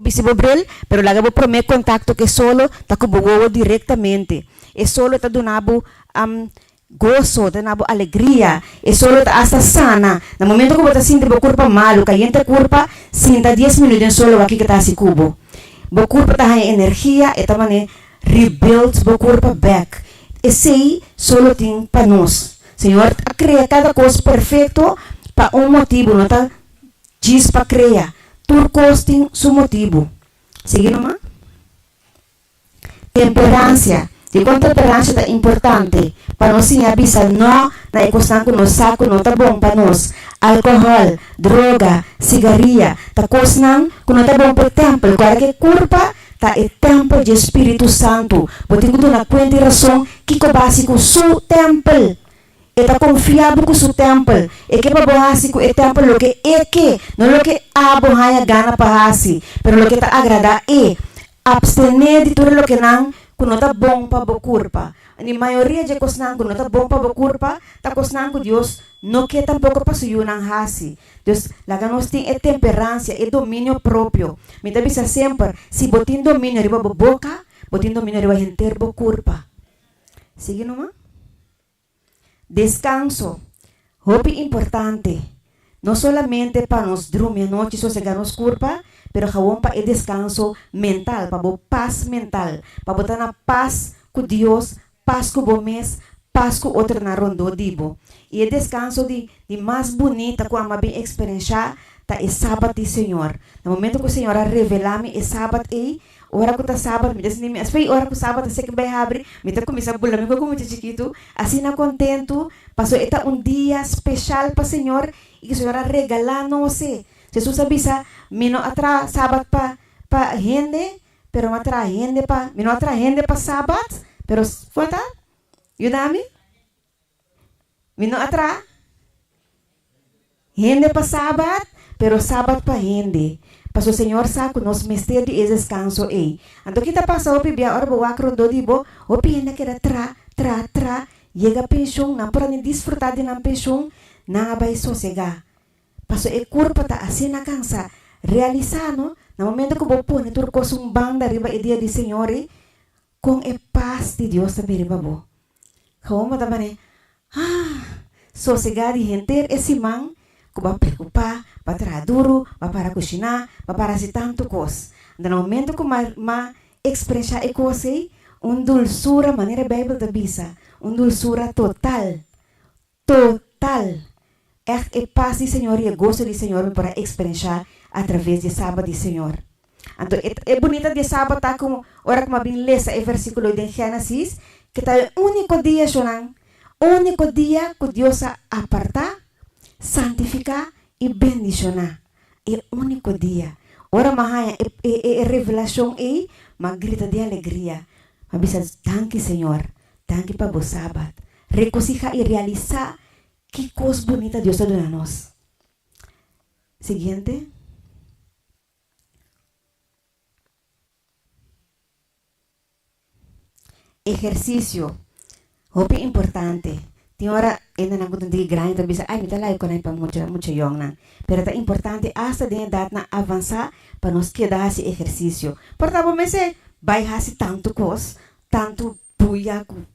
Visible, pero laga bo primeiro contacto que solo tá com bogo diretamente. E solo tá donabo gozo, donabo alegria. E solo tá hasta sana. No momento que você sente bo corpo malo, caliente corpo, sinta 10 minutos em solo aqui que tá se cubo. Bo corpo tá em energia e tá mane rebuild bo corpo back. E sei solo tem para nós. Senhor, cria cada coisa perfeito para motivo, não tá diz para criar. Turcos tem su motivo. Sigue nomás. Temperancia. De quanto temperancia é importante para nós sim avisar não na ecoção que nós saco não tá bom para nós. Alcohol, droga, cigarrilha, tá coisas que não tá bom para o templo. Agora que culpa tá é templo de Espírito Santo. Botem que na conta e razão que é básico su templo. Está confiado com seu templo. E que para bohasi com o templo, o que é que, não o que a bohaya gana para hasi, pero o que está agrada é abstener de tudo o que não está bom para a curva. A maioria de coisas não está bom para a curva, está coisas que Deus não quer tampouco para suyo não hasi. Deus, lá nós tem é temperança, é domínio próprio. Me dá bisa sempre, se botin domínio riba boca, botin domínio riba enter bo curva. Sigue nomás. Descanso, hopi importante, no solamente para nos dormir a noite sossegar nos curva, pero jawon pa descanso mental, para bo paz mental, para botar na paz com Deus, paz com o mês, paz com outro na rondo dibo. E o descanso de mais bonita que a bem experienciar, tá é sábado do Senhor. No momento que o Senhor revela-me é sábado aí, ora que tá sábado, me diz nem as ora que sábado sei que vai abrir, me tá começar a bular, me como muito chiquito, assim na contento, passou eta dia especial para o Senhor e que o Senhor regalar não sei. Jesus avisa, me não atra sábado pa gente, pero atra gente pa, me não atra gente pa sábado, pero fota, yudami, me não atra gente pa sábado, pero sábado pa gente. Paso o Senhor sabe nos mistério de descanso aí. Então kita passa o pibia ora bo acro do dibo, o pienda que era tra, chega a pensão, não para nem desfrutar de na pensão, não vai sossegar. Paso o corpo tá assim na cansa, realizando, no momento que vou pôr, tu recos banda riba e dia de Senhor, com a paz de Deus também riba bo. Como também, sossegar e render esse man, que vai preocupar, vai trazer duro, vai para cozinhar, vai para se tanto coisa. No momento que ma expressa e coisa, dulçura, maneira a Bíblia da bisa, dulçura total. É paz do Senhor e gosto do Senhor para experienciar através de sábado do Senhor. Então, é bonita de sábado, tá como, ora como bem lesa o versículo de Gênesis, que tá o único dia, único dia que Deus aparta, santificar e bendicionar. É o único dia. Ora, mahaya, é revelação aí, uma grita de alegria. Mas bisa, danke Senhor, danke para o sábado. Recocija e realizar que coisa bonita Deus está dando a nós. Seguinte. Exercício. Hope importante. Tem hora ainda não contendi grande, então bisa, ai, me dá lá eu conheço para muito young na. Pero é importante hasta de idade na avançar para nós quedar esse exercício. Portanto, mas é vai fazer tanto coisa, tanto puia com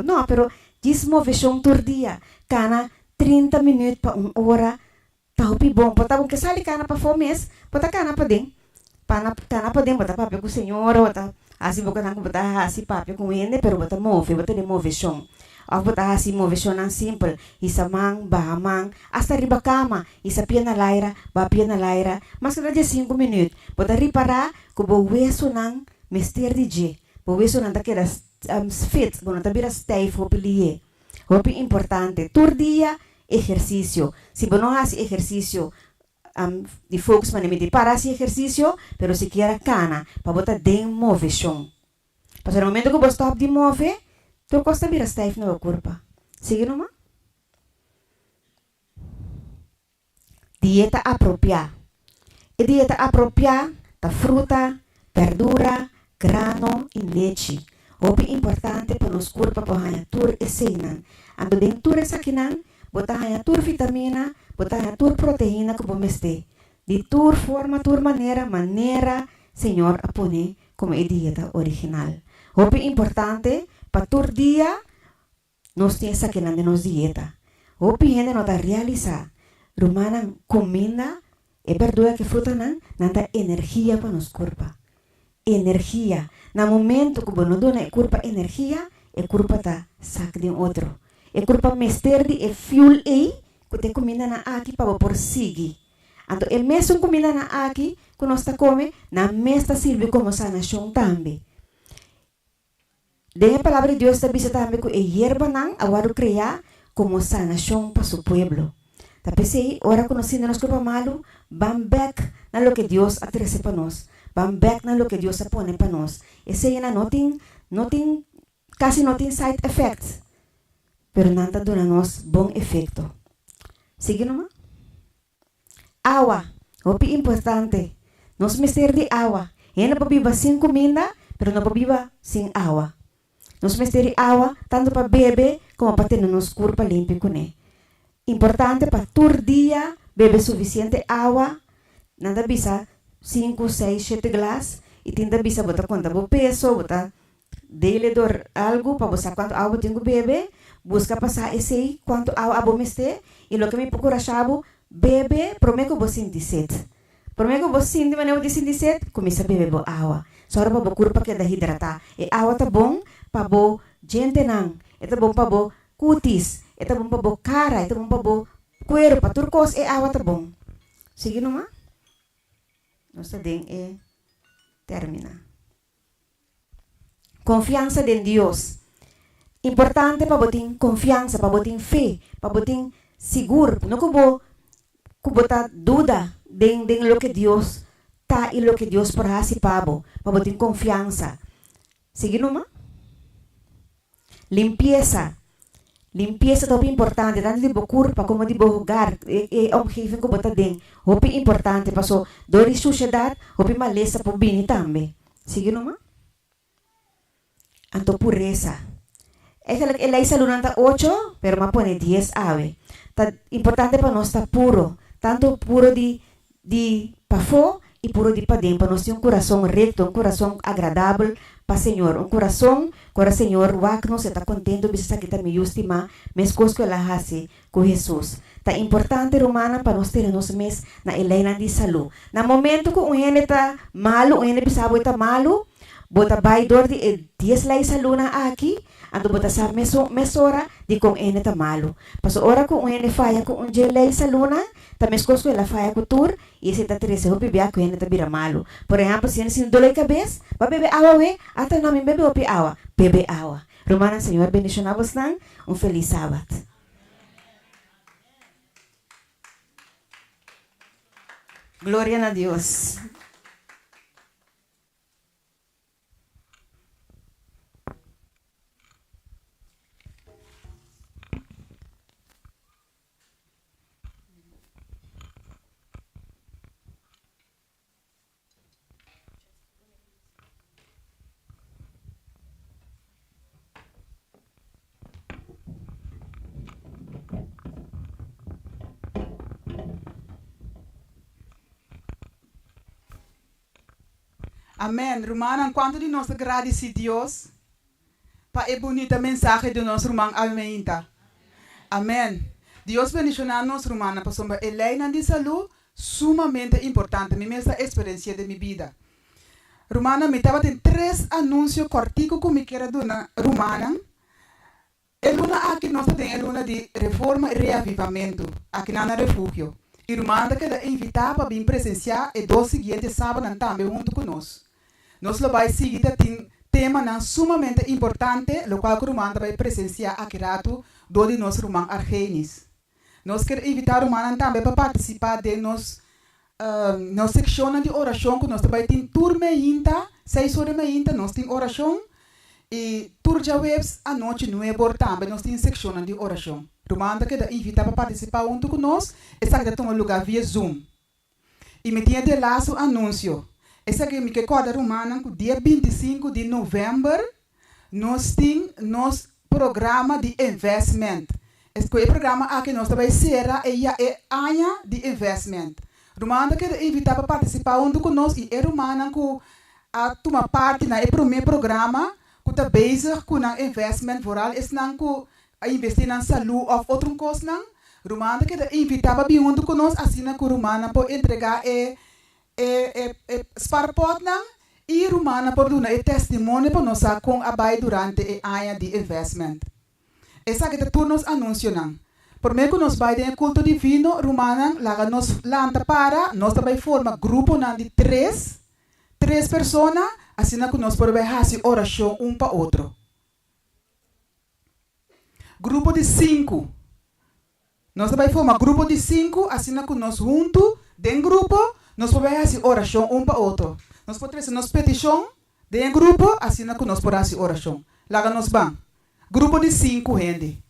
não, pero desmoveção todo dia, cana 30 minutos para 1 hora, tá bom, portanto, que sali cana para fomês, portanto cana para dentro, cana para dentro, portanto papel com o Senhor, portanto assim boca não botar assim papel com ele, pero botar move, botar de moveção. Ao botar assim moveção não simples, isa mang, bahamang, hasta riba cama, isa pia na laira, ba pia na laira, mas kada de 5 minutos, botar ripara, ko bo weso nang mister de je, bo weso nang takira fit, bo nang tabira stay fo pilie. Hopi importante, tur dia ejercicio. Si bo no hace ejercicio, de focus manimiti para esse exercício, pero se quiera cana, para botar de moveção. Mas no momento que você stop de mover, tu costa vira stay na corpo. Sigue numa? Dieta apropriada. E dieta apropriada, da fruta, verdura, grano e leite. Hopi importante para nos corpo para ganhar tur e seinan. Ando dentro essa quinan, botar ganhar tur vitamina, botar ganhar tur proteína que vamos ter. de tur forma, tur manera, Senhor, a pone como a dieta original. Hope importante, para tur dia, nós temos aqui na nos dieta. Hope gente não está realizar. Rumana comida, é verdura que fruta não dá energia para nos corpo. Energia. No momento que você dona a corpo energia, a corpo está saca de outro. A corpo mester de fuel aí, que te comida na aqui para por seguir. Então, é mesmo comida na aqui, que nós está come, na mesta serve como sanação também. De a palavra de Deus está dizendo também que a hierba não, agora criar como sanação para o povo. Tapi sei, ora conhecendo nos corpo malo, van back na lo que Deus atrese para nós. Van back na lo que Deus apone para nós. E sei na quase não tem side effects. Pero nada dona nos bom efeito. Sigue numa? Água. Opi importante. Nos mister de água. E não pode viver sem comida, pero não pode viver sem água. Nos mister de água, tanto para beber, como para ter nos corpo limpo com ele. Importante para todo dia, beber suficiente água. Nada bisa 5, 6, 7 glas. E tinta bisa botar conta o peso, botar dele dor algo para você quanto água tem que beber. Busca passar esse quanto água você e lo que me procura chavo bebe, prometo que você sente sede. Prometo que você sente maneira de sentir sede, começa a beber água. Só para o corpo que é hidratar. E água tá bom para o gente não. É tá bom para o cutis. É tá bom para o cara, é tá bom para o cuero, para turcos e água tá bom. Sigue numa? Nossa den é termina. Confiança em Deus. Importante para botar confiança, para botar fé, para botar seguro. Não que botar dúvida de lo que Deus tá e lo que Deus por fazer para botar confiança. Sigue numa? Limpeza. Limpeza é muito importante, tanto de corpo como de lugar e omgeving que botar dentro. É importante para so dor e suciedade, é maleza para bem também. Sigue numa? Anto pureza. Ela é salunanta 8, pero me pone 10 ave. Tá importante para nós estar puro, tanto puro de para e puro de para dentro, para nós ter um coração reto, um coração agradável para o Senhor, um coração para o Senhor, o que nós está contente, bisa kita me estima, mes coisas que ela faz com Jesus. Tá importante romana para nós ter nos mês na elena de saúde. Na momento que um ene está malo, um ene bisa está malo, bota vai dor de 10 lá sa luna aqui, ando bota sa mesora de com ene tá malo. Paso ora com ene faia com um gelei sa luna, ta mescos com ela faia com tur e se tá treze hopi bia com ene tá vira malo. Por exemplo, se ene sin dole cabeça, va beber água we, até não me bebe hopi água, bebe água. Romana, Senhor, bendicionamos nang, um feliz sábado. Glória a Deus. Amém. Romana, quanto de nós agradecemos a Deus para a bonita mensagem de nosso irmão Almeida. Amém. Deus bendicionar nos Romana para somos Helena de saúde sumamente importante. Minha experiência de minha vida. Romana, me estava tendo 3 anúncios corticos que me quero dar Romana. É luna aqui nós temos é luna de reforma e reavivamento aqui na refúgio. E Romana quer invitar para vir presenciar e 2 seguintes sábados também junto conosco. Nós vamos seguir tema sumamente importante, o qual Romana vai presenciar aqui rato do nosso irmão Argenis. Nós queremos invitar Romana também para participar de nossa secção de oração, que nós também temos turma inta, 6 horas da manhã, nós temos oração, e turja webs à noite 9 também nós temos secção de oração. Romana quer invitar para participar junto conosco, e sabe que um lugar via Zoom. E me tinha de laço anúncio. Essa que me recorda Romana, que dia 25 de novembro, nós temos nosso programa de investment. Esse programa aqui nós também será e é ano de investment. Rumana quer invitar para participar onde conosco e é Rumana que a tomar parte na primeiro programa que está bezig com o investment vooral is nan que a investir na saúde ou outro coisa nan. Rumana quer invitar para vir onde conosco assim na que Rumana pode entregar sparpot nan e Rumana pode dar testemunho para nós com a bai durante a área de investment. Essa que é tudo nos anúncio nan. Por meio que nós vai ter culto divino, Rumana, lá nos lanta para, nós também forma grupo de três pessoas, assim que nós podemos fazer oração um para outro. Grupo de 5. Nós também forma grupo de 5, assim que nós juntos, dentro do grupo, nós podemos fazer oração um para outro. Nós podemos fazer nossa petição dentro do grupo, assim que nós podemos fazer oração. Lá nós vamos. Grupo de 5, gente.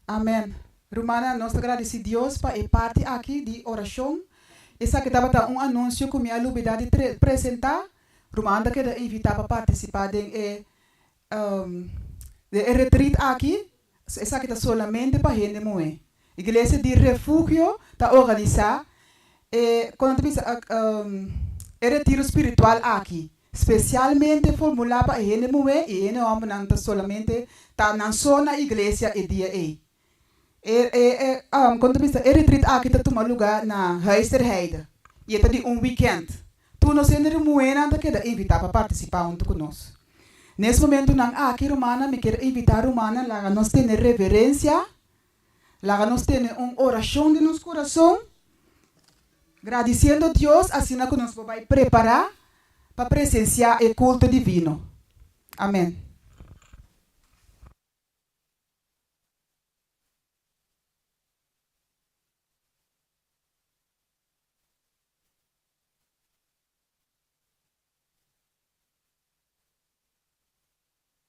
Amém. Romana, nós agradecemos a Deus para a parte aqui de oração. Essa que estava um anúncio que me alubida de apresentar. Romana quer invitar para participar de retreat aqui. Essa que está solamente para gente moe. Igreja de refúgio está organizada. Quando pensa retiro espiritual aqui. Especialmente formulado para gente moe e gente não solamente está na zona igreja e dia aí. Quando pensa retreat aqui está tomando lugar na Huis ter Heide. E está de weekend. Tu não sendo moena que quer invitar para participar junto conosco. Nesse momento, aqui, Romana, me quero invitar Romana, lá nós temos reverência, lá nós temos uma oração de nosso coração, agradecendo a Deus, assim que nós vamos preparar para presenciar o culto divino. Amém.